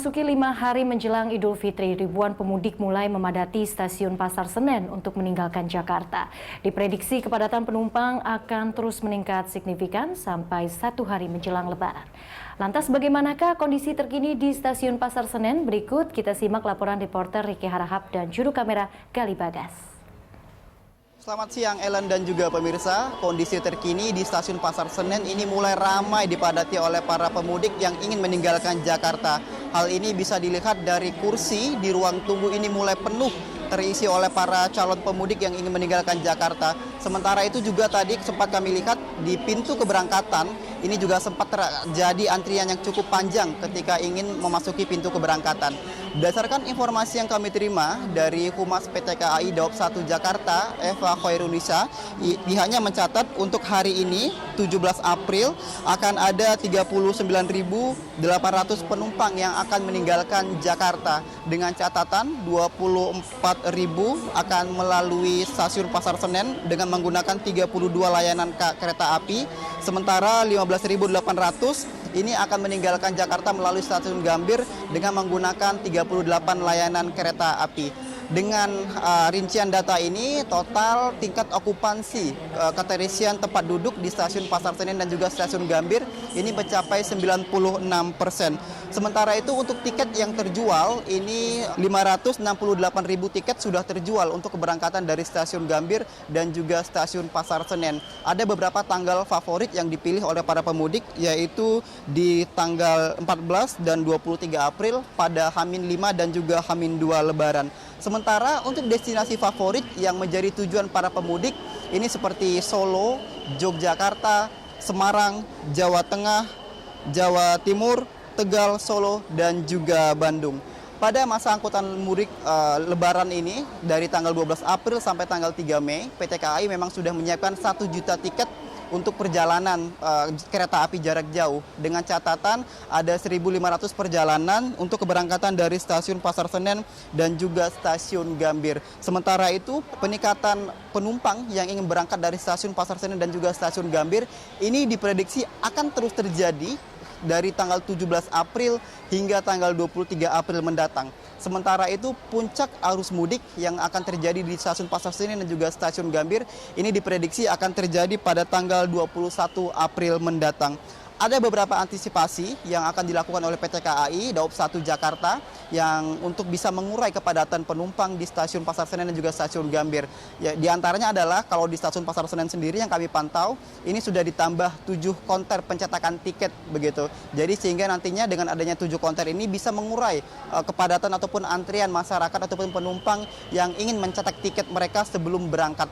Memasuki 5 hari menjelang Idul Fitri, ribuan pemudik mulai memadati stasiun Pasar Senen untuk meninggalkan Jakarta. Diprediksi kepadatan penumpang akan terus meningkat signifikan sampai 1 hari menjelang Lebaran. Lantas bagaimanakah kondisi terkini di stasiun Pasar Senen? Berikut kita simak laporan reporter Riki Harahap dan juru kamera Gali Bagas. Selamat siang Ellen dan juga pemirsa. Kondisi terkini di stasiun Pasar Senen ini mulai ramai dipadati oleh para pemudik yang ingin meninggalkan Jakarta. Hal ini bisa dilihat dari kursi di ruang tunggu ini mulai penuh terisi oleh para calon pemudik yang ingin meninggalkan Jakarta. Sementara itu juga tadi sempat kami lihat di pintu keberangkatan ini juga sempat terjadi antrian yang cukup panjang ketika ingin memasuki pintu keberangkatan. Berdasarkan informasi yang kami terima dari Humas PT KAI Daob 1 Jakarta, Eva Khairunisa, pihaknya mencatat untuk hari ini, 17 April, akan ada 39.800 penumpang yang akan meninggalkan Jakarta. Dengan catatan 24.000 akan melalui stasiun Pasar Senen dengan menggunakan 32 layanan kereta api, sementara 15.800 ini akan meninggalkan Jakarta melalui stasiun Gambir dengan menggunakan 38 layanan kereta api. Dengan rincian data ini, total tingkat okupansi keterisian tempat duduk di stasiun Pasar Senen dan juga stasiun Gambir ini mencapai 96%. Sementara itu untuk tiket yang terjual, ini 568.000 tiket sudah terjual untuk keberangkatan dari stasiun Gambir dan juga stasiun Pasar Senen. Ada beberapa tanggal favorit yang dipilih oleh para pemudik, yaitu di tanggal 14 dan 23 April pada H-5 dan juga H-2 Lebaran. Sementara untuk destinasi favorit yang menjadi tujuan para pemudik ini seperti Solo, Yogyakarta, Semarang, Jawa Tengah, Jawa Timur, Tegal, Solo, dan juga Bandung. Pada masa angkutan mudik Lebaran ini dari tanggal 12 April sampai tanggal 3 Mei, PT KAI memang sudah menyiapkan 1 juta tiket untuk perjalanan kereta api jarak jauh. Dengan catatan ada 1.500 perjalanan untuk keberangkatan dari stasiun Pasar Senen dan juga stasiun Gambir. Sementara itu peningkatan penumpang yang ingin berangkat dari stasiun Pasar Senen dan juga stasiun Gambir ini diprediksi akan terus terjadi dari tanggal 17 April hingga tanggal 23 April mendatang. Sementara itu puncak arus mudik yang akan terjadi di stasiun Pasar Senen dan juga stasiun Gambir ini diprediksi akan terjadi pada tanggal 21 April mendatang. Ada beberapa antisipasi yang akan dilakukan oleh PT KAI Daob 1 Jakarta yang untuk bisa mengurai kepadatan penumpang di stasiun Pasar Senen dan juga stasiun Gambir. Ya, di antaranya adalah kalau di stasiun Pasar Senen sendiri yang kami pantau, ini sudah ditambah 7 konter pencetakan tiket begitu. Jadi sehingga nantinya dengan adanya 7 konter ini bisa mengurai kepadatan ataupun antrian masyarakat ataupun penumpang yang ingin mencetak tiket mereka sebelum berangkat.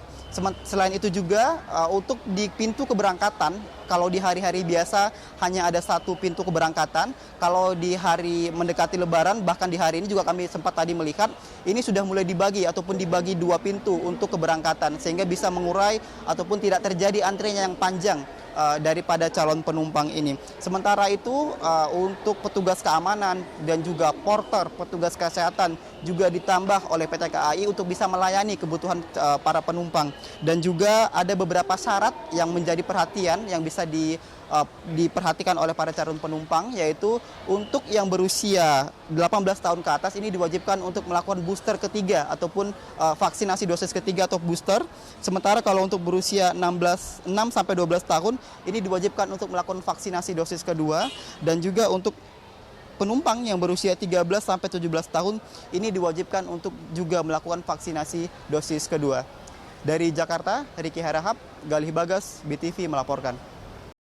Selain itu juga untuk di pintu keberangkatan, kalau di hari-hari biasa hanya ada 1 pintu keberangkatan, kalau di hari mendekati Lebaran, bahkan di hari ini juga kami sempat tadi melihat, ini sudah mulai dibagi ataupun dibagi 2 pintu untuk keberangkatan, sehingga bisa mengurai ataupun tidak terjadi antrian yang panjang daripada calon penumpang ini. Sementara itu untuk petugas keamanan dan juga porter, petugas kesehatan juga ditambah oleh PT KAI untuk bisa melayani kebutuhan para penumpang. Dan juga ada beberapa syarat yang menjadi perhatian yang bisa diperhatikan oleh para calon penumpang, yaitu untuk yang berusia 18 tahun ke atas ini diwajibkan untuk melakukan booster ketiga ataupun vaksinasi dosis ketiga atau booster. Sementara kalau untuk berusia 6 sampai 12 tahun ini diwajibkan untuk melakukan vaksinasi dosis kedua, dan juga untuk penumpang yang berusia 13 sampai 17 tahun ini diwajibkan untuk juga melakukan vaksinasi dosis kedua. Dari Jakarta, Riki Harahap, Gali Bagas, BTV melaporkan.